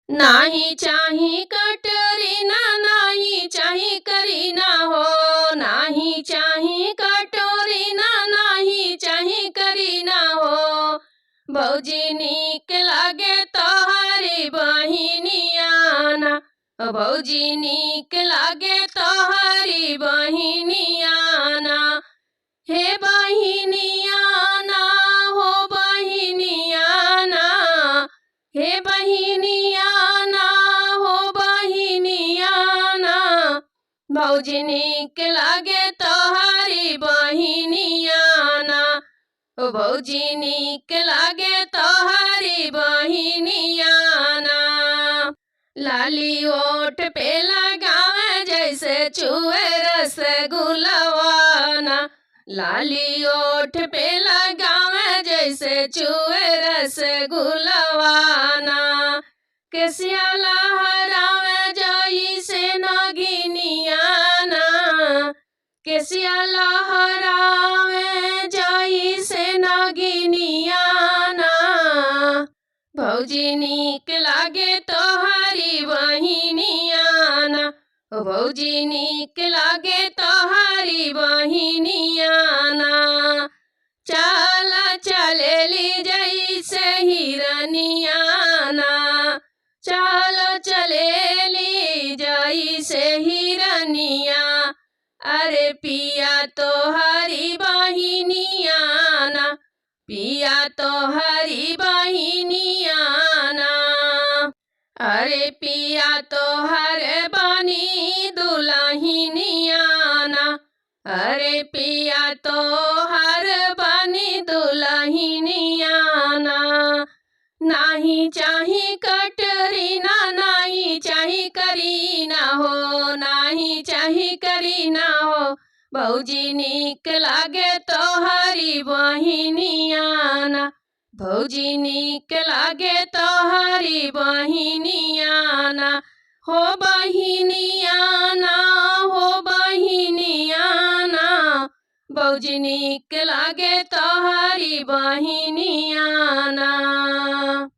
नाही चाही कटरीना, नाही चाही करीना हो। नाही चाही कटोरीना, नहीं चाही करीना हो। भौजी नीक लागे तोहरी बहिनिया ना, भौजी नीक लागे तोहरी बहिनिया ना। हे बहिनिया ना, हो बहिनिया ना, हे बहिनिया ना, हो बहिनिया ना। भौजी नीक लागे तोहरी बहिनिया ना, ओ भौजी नीक लागे तोहरी बहिनिया ना। लाली ओठ पे लगावे जैसे चूहे रसगुल्लवा ना, लाली ओठ पे लगावे जैसे चूहे रसगुल्लवा ना। केसिया लहरावे जैसे नगिनिया ना, केसिया लहरावे जैसे नगिनिया ना। भौजी नीक लागे तोहरी बहिनिया ना, ओ भौजी नीक लागे तोहरी बहिनिया ना। चाल चलेली जैसे हिरनिया ना, चाल चलेली जैसे हिरनिया। अरे पिया तोहरी बहिनिया ना, पिया तोहरी बहिनिया ना। अरे पिया तोहर बनी दुल्हनिया ना, अरे पिया तोहर बनी दुल्हनिया ना। नाही चाही कटरीना, नाही चाही करीना हो। नाही चाही करीना हो। भौजी नीक लागे तोहरी बहिनिया ना, भौजी नीक लागे तोहरी बहिनिया ना। हो बहिनिया ना, हो बहिनिया ना। भौजी नीक लागे तोहरी बहिनिया ना।